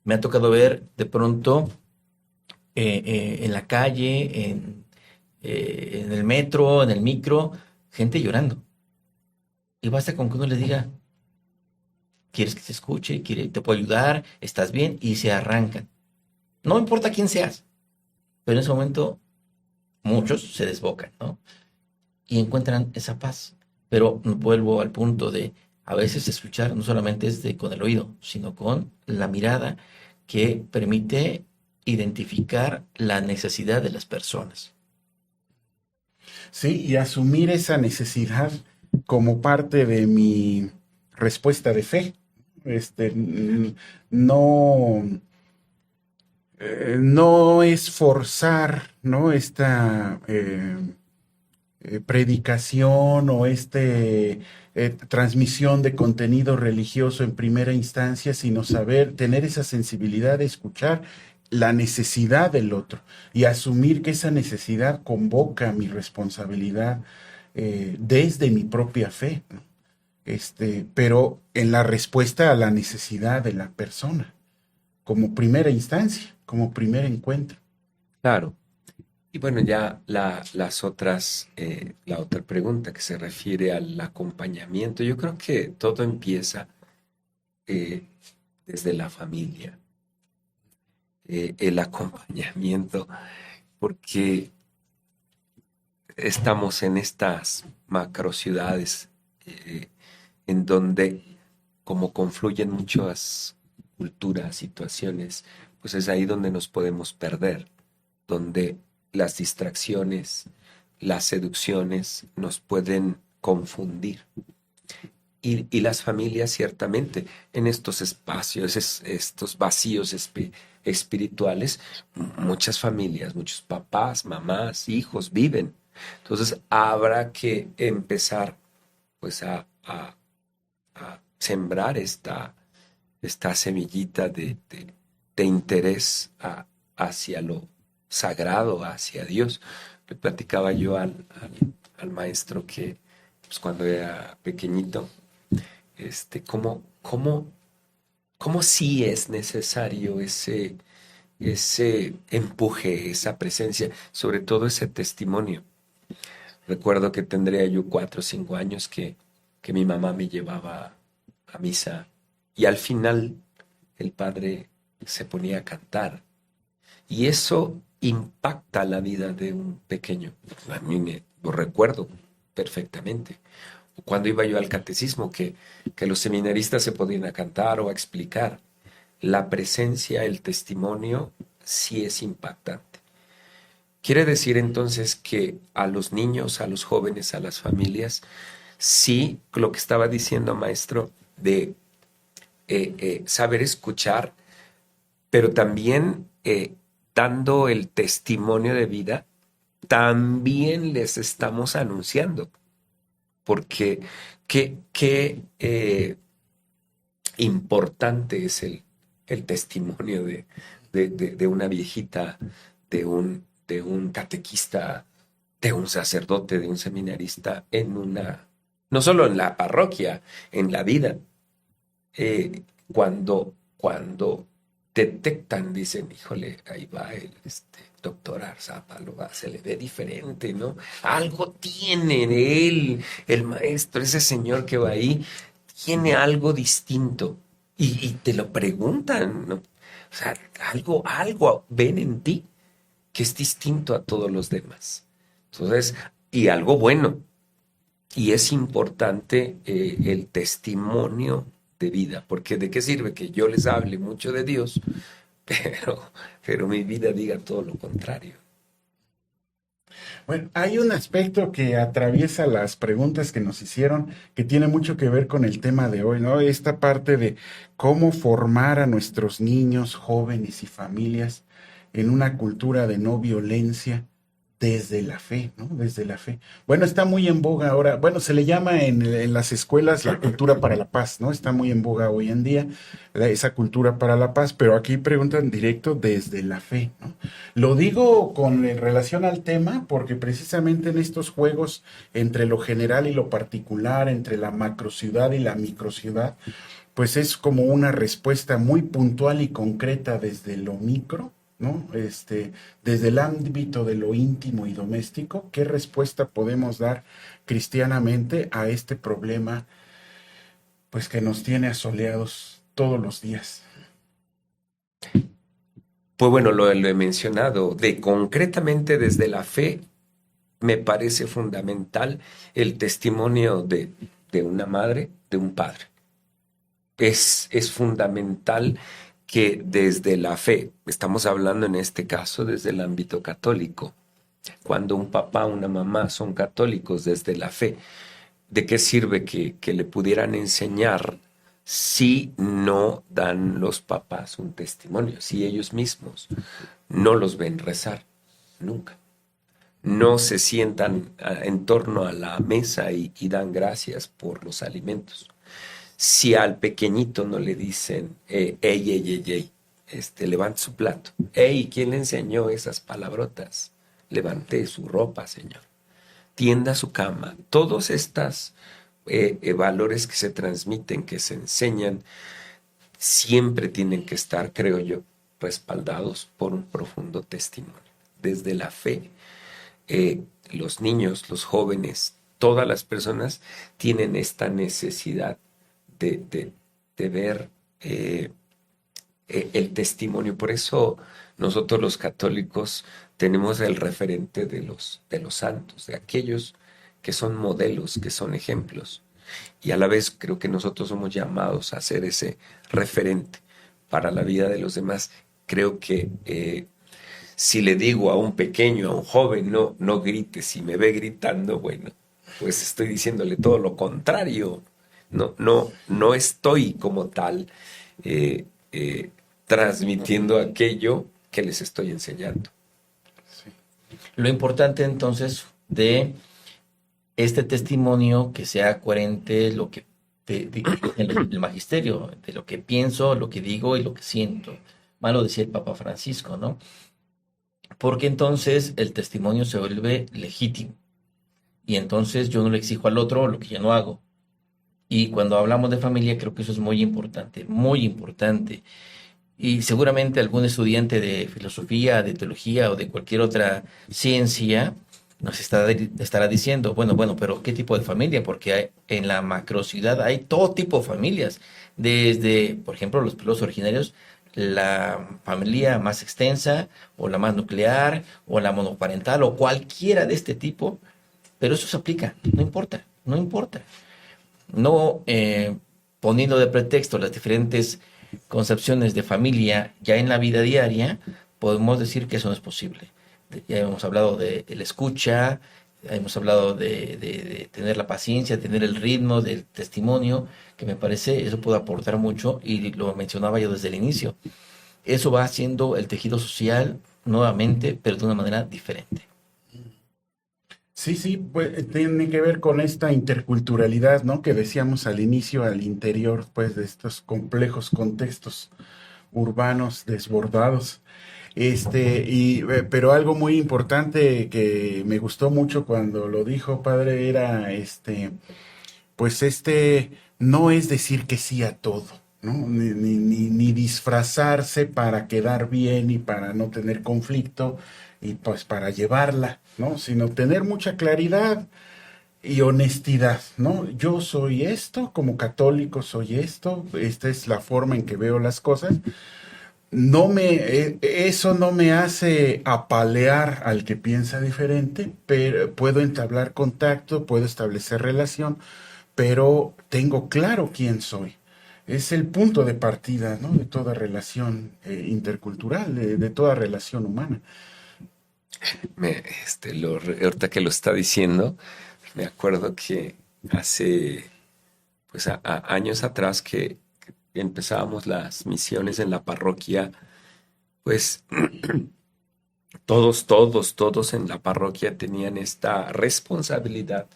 Me ha tocado ver de pronto en la calle, en el metro, en el micro, gente llorando. Y basta con que uno les diga, ¿quieres que te escuche? ¿Te puedo ayudar? ¿Estás bien? Y se arrancan. No importa quién seas, pero en ese momento muchos se desbocan, ¿no? Y encuentran esa paz. Pero vuelvo al punto de, a veces escuchar no solamente es con el oído, sino con la mirada que permite identificar la necesidad de las personas. Sí, y asumir esa necesidad como parte de mi respuesta de fe. No es forzar, ¿no? Esta predicación o transmisión de contenido religioso en primera instancia, sino tener esa sensibilidad de escuchar la necesidad del otro y asumir que esa necesidad convoca mi responsabilidad desde mi propia fe, ¿no? Pero en la respuesta a la necesidad de la persona, como primera instancia, como primer encuentro. Claro. Y bueno, ya la otra pregunta que se refiere al acompañamiento. Yo creo que todo empieza desde la familia. El acompañamiento, porque estamos en estas macrociudades en donde, como confluyen muchas culturas, situaciones, pues es ahí donde nos podemos perder, donde las distracciones, las seducciones nos pueden confundir. Y las familias, ciertamente, en estos espacios, estos vacíos espirituales, muchas familias, muchos papás, mamás, hijos viven. Entonces habrá que empezar pues a sembrar esta semillita de interés hacia lo sagrado, hacia Dios. Le platicaba yo al maestro que pues, cuando era pequeñito, cómo sí es necesario ese empuje, esa presencia, sobre todo ese testimonio. Recuerdo que tendría yo 4 o 5 años que mi mamá me llevaba a misa y al final el padre se ponía a cantar. Y eso impacta la vida de un pequeño. A mí lo recuerdo perfectamente. Cuando iba yo al catecismo, que los seminaristas se podían a cantar o a explicar. La presencia, el testimonio, sí es impactante. Quiere decir entonces que a los niños, a los jóvenes, a las familias, sí, lo que estaba diciendo maestro, de saber escuchar, pero también dando el testimonio de vida, también les estamos anunciando. Porque qué importante es el testimonio de una viejita, de un catequista, de un sacerdote, de un seminarista, no solo en la parroquia, en la vida. Cuando detectan, dicen, híjole, ahí va el doctor Arzápalo, se le ve diferente, ¿no? Algo tiene de él, el maestro, ese señor que va ahí, tiene algo distinto. Y te lo preguntan, ¿no? O sea, algo ven en ti que es distinto a todos los demás. Entonces, y algo bueno. Y es importante el testimonio de vida, porque de qué sirve que yo les hable mucho de Dios, pero mi vida diga todo lo contrario. Bueno, hay un aspecto que atraviesa las preguntas que nos hicieron, que tiene mucho que ver con el tema de hoy, ¿no? Esta parte de cómo formar a nuestros niños, jóvenes y familias en una cultura de no violencia desde la fe, ¿no? Desde la fe. Bueno, está muy en boga ahora, bueno, se le llama en las escuelas la cultura para la paz, ¿no? Está muy en boga hoy en día esa cultura para la paz, pero aquí preguntan directo desde la fe, ¿no? Lo digo con relación al tema porque precisamente en estos juegos entre lo general y lo particular, entre la macrociudad y la microciudad, pues es como una respuesta muy puntual y concreta desde lo micro, ¿no? Desde el ámbito de lo íntimo y doméstico, ¿qué respuesta podemos dar cristianamente a este problema, pues que nos tiene asoleados todos los días? Pues bueno, lo he mencionado, concretamente desde la fe, me parece fundamental el testimonio de una madre, de un padre. Es fundamental que desde la fe, estamos hablando en este caso desde el ámbito católico, cuando un papá, una mamá son católicos desde la fe, ¿de qué sirve que le pudieran enseñar si no dan los papás un testimonio, si ellos mismos no los ven rezar? Nunca. No se sientan en torno a la mesa y dan gracias por los alimentos. Si al pequeñito no le dicen, levante su plato. ¿Quién le enseñó esas palabrotas? Levante su ropa, señor. Tienda su cama. Todos estos valores que se transmiten, que se enseñan, siempre tienen que estar, creo yo, respaldados por un profundo testimonio. Desde la fe, los niños, los jóvenes, todas las personas tienen esta necesidad de ver el testimonio. Por eso nosotros los católicos tenemos el referente de los santos, de aquellos que son modelos, que son ejemplos. Y a la vez creo que nosotros somos llamados a ser ese referente para la vida de los demás. Creo que si le digo a un pequeño, a un joven, no grite, si me ve gritando, bueno, pues estoy diciéndole todo lo contrario. No estoy como tal transmitiendo aquello que les estoy enseñando. Sí. Lo importante entonces de este testimonio que sea coherente lo que el magisterio, de lo que pienso, lo que digo y lo que siento. Más lo decía el Papa Francisco, ¿no? Porque entonces el testimonio se vuelve legítimo. Y entonces yo no le exijo al otro lo que yo no hago. Y cuando hablamos de familia, creo que eso es muy importante, muy importante. Y seguramente algún estudiante de filosofía, de teología o de cualquier otra ciencia nos estará diciendo, bueno, pero ¿qué tipo de familia? Porque en la macrociudad hay todo tipo de familias. Desde, por ejemplo, los pueblos originarios, la familia más extensa, o la más nuclear, o la monoparental, o cualquiera de este tipo. Pero eso se aplica, no importa. No poniendo de pretexto las diferentes concepciones de familia ya en la vida diaria, podemos decir que eso no es posible. Ya hemos hablado de la escucha, hemos hablado de tener la paciencia, tener el ritmo del testimonio, que me parece eso puede aportar mucho, y lo mencionaba yo desde el inicio. Eso va haciendo el tejido social nuevamente, pero de una manera diferente. Sí, pues tiene que ver con esta interculturalidad, ¿no? Que decíamos al inicio, al interior, pues, de estos complejos contextos urbanos desbordados. Pero algo muy importante que me gustó mucho cuando lo dijo, padre, era no es decir que sí a todo, ¿no? Ni disfrazarse para quedar bien y para no tener conflicto y pues para llevarla, ¿no? Sino tener mucha claridad y honestidad, ¿no? Yo soy esto, como católico soy esto, esta es la forma en que veo las cosas. Eso no me hace apalear al que piensa diferente, pero puedo entablar contacto, puedo establecer relación, pero tengo claro quién soy. es el punto de partida, ¿no? De toda relación intercultural, de toda relación humana. Ahorita que lo está diciendo, me acuerdo que hace pues años atrás que empezábamos las misiones en la parroquia, pues todos en la parroquia tenían esta responsabilidad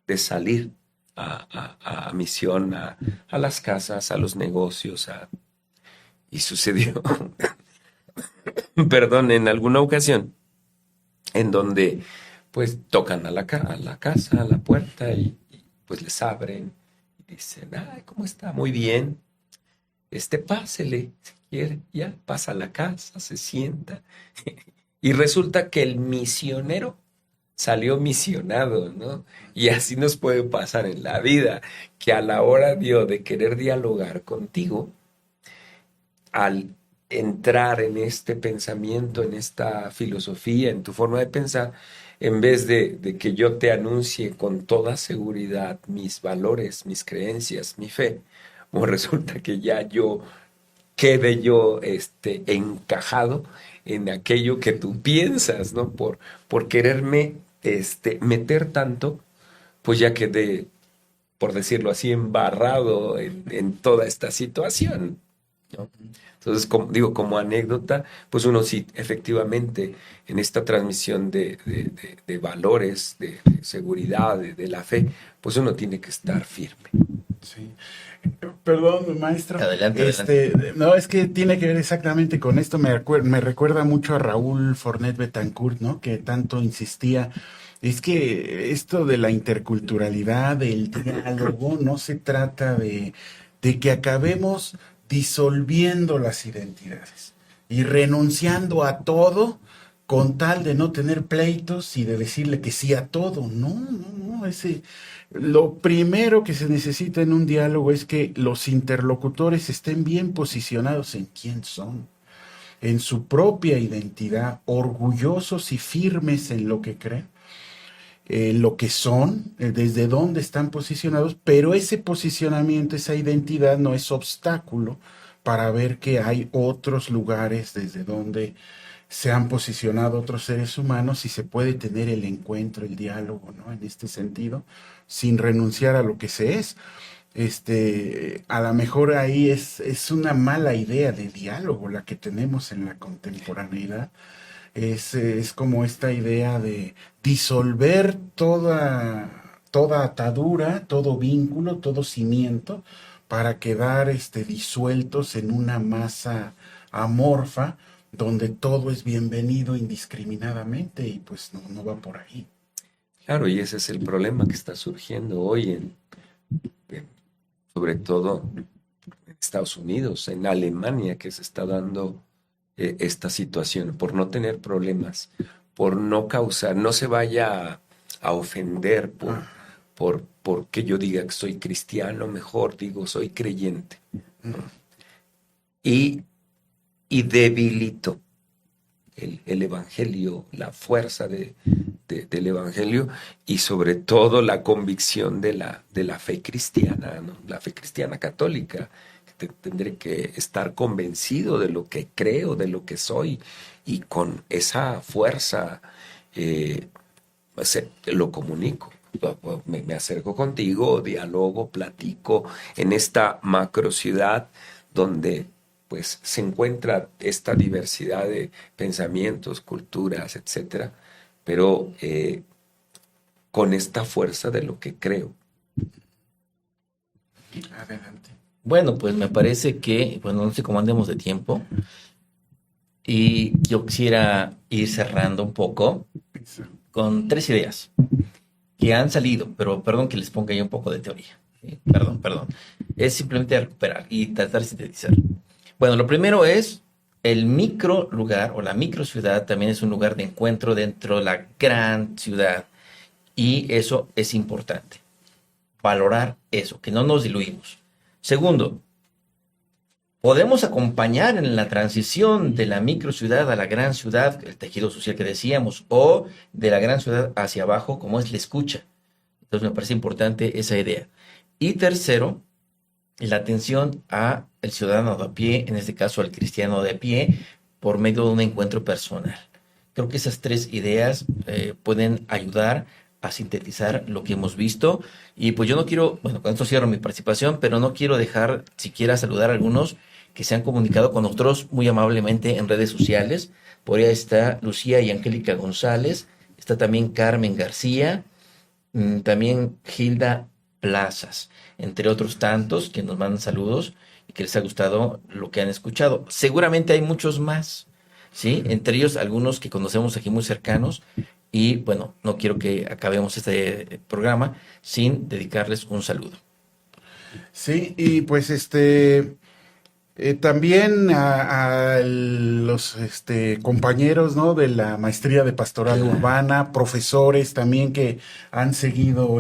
de salir a misión, a las casas, a los negocios, y sucedió, perdón, en alguna ocasión en donde pues tocan a la casa, a la puerta pues les abren y dicen, ay, ¿cómo está? Muy bien, pásele, si quiere, ya pasa a la casa, se sienta. Y resulta que el misionero salió misionado, ¿no? Y así nos puede pasar en la vida, que a la hora de querer dialogar contigo, al entrar en este pensamiento, en esta filosofía, en tu forma de pensar, en vez de que yo te anuncie con toda seguridad mis valores, mis creencias, mi fe, o resulta que ya quede yo encajado en aquello que tú piensas, ¿no? Por quererme meter tanto, pues ya quedé, por decirlo así, embarrado en toda esta situación, ¿no? Entonces, como anécdota, pues uno sí, efectivamente, en esta transmisión de valores, de seguridad, de la fe, pues uno tiene que estar firme. Sí. Perdón, maestro. Adelante. No, es que tiene que ver exactamente con esto. Me recuerda mucho a Raúl Fornet Betancourt, ¿no? Que tanto insistía. Es que esto de la interculturalidad, del diálogo, no se trata de que acabemos disolviendo las identidades y renunciando a todo con tal de no tener pleitos y de decirle que sí a todo. No. Lo primero que se necesita en un diálogo es que los interlocutores estén bien posicionados en quién son, en su propia identidad, orgullosos y firmes en lo que creen, lo que son, desde dónde están posicionados, pero ese posicionamiento, esa identidad no es obstáculo para ver que hay otros lugares desde donde se han posicionado otros seres humanos y se puede tener el encuentro, el diálogo, ¿no? En este sentido, sin renunciar a lo que se es. A lo mejor ahí es una mala idea de diálogo la que tenemos en la contemporaneidad. Es como esta idea de disolver toda atadura, todo vínculo, todo cimiento, para quedar disueltos en una masa amorfa, donde todo es bienvenido indiscriminadamente, y pues no va por ahí. Claro, y ese es el problema que está surgiendo hoy, sobre todo en Estados Unidos, en Alemania, que se está dando esta situación, por no tener problemas, por no causar, no se vaya a ofender porque yo diga que soy cristiano, mejor digo soy creyente. Y debilito el evangelio, la fuerza del evangelio, y sobre todo la convicción de la fe cristiana, ¿no? La fe cristiana católica. Tendré que estar convencido de lo que creo, de lo que soy, y con esa fuerza lo comunico. Me acerco contigo, dialogo, platico en esta macro ciudad donde pues se encuentra esta diversidad de pensamientos, culturas, etcétera, pero con esta fuerza de lo que creo. Adelante. Bueno, pues me parece que, bueno, no sé cómo andemos de tiempo, y yo quisiera ir cerrando un poco con 3 ideas que han salido, pero perdón que les ponga yo un poco de teoría. Perdón. Es simplemente recuperar y tratar de sintetizar. Bueno, lo primero es el micro lugar o la micro ciudad también es un lugar de encuentro dentro de la gran ciudad, y eso es importante. Valorar eso, que no nos diluimos. Segundo, podemos acompañar en la transición de la microciudad a la gran ciudad, el tejido social que decíamos, o de la gran ciudad hacia abajo, como es la escucha. Entonces me parece importante esa idea. Y tercero, la atención a el ciudadano de a pie, en este caso al cristiano de a pie, por medio de un encuentro personal. Creo que esas tres ideas pueden ayudar a sintetizar lo que hemos visto. Y pues yo no quiero, bueno, con esto cierro mi participación, pero no quiero dejar siquiera saludar a algunos que se han comunicado con nosotros muy amablemente en redes sociales. Por ahí está Lucía y Angélica González, está también Carmen García, también Gilda Plazas, entre otros tantos que nos mandan saludos y que les ha gustado lo que han escuchado. Seguramente hay muchos más, ¿sí? Entre ellos algunos que conocemos aquí muy cercanos. Y bueno, no quiero que acabemos este programa sin dedicarles un saludo. Sí, y pues también a los compañeros, ¿no?, de la maestría de pastoral urbana, profesores también que han seguido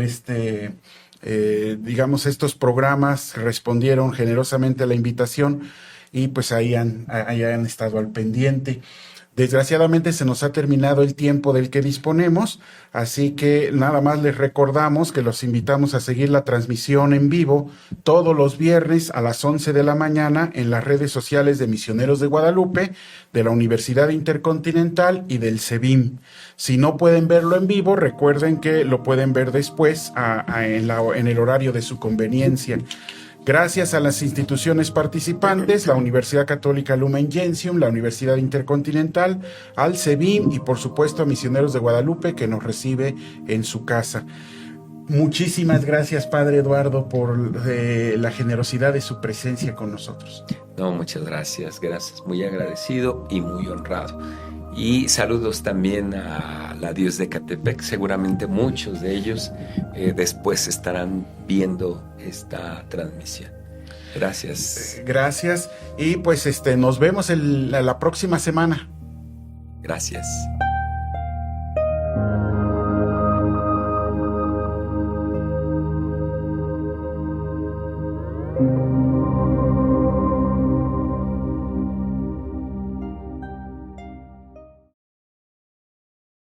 digamos, estos programas, respondieron generosamente a la invitación y pues ahí han estado al pendiente. Desgraciadamente se nos ha terminado el tiempo del que disponemos, así que nada más les recordamos que los invitamos a seguir la transmisión en vivo todos los viernes a las 11 de la mañana en las redes sociales de Misioneros de Guadalupe, de la Universidad Intercontinental y del CEBIM. Si no pueden verlo en vivo, recuerden que lo pueden ver después en el horario de su conveniencia. Gracias a las instituciones participantes, la Universidad Católica Lumen Gentium, la Universidad Intercontinental, al CEBIM y por supuesto a Misioneros de Guadalupe, que nos recibe en su casa. Muchísimas gracias, Padre Eduardo, por la generosidad de su presencia con nosotros. No, muchas gracias, muy agradecido y muy honrado. Y saludos también a la Dios de Ecatepec. Seguramente muchos de ellos después estarán viendo esta transmisión. Gracias. Gracias. Y pues nos vemos la próxima semana. Gracias.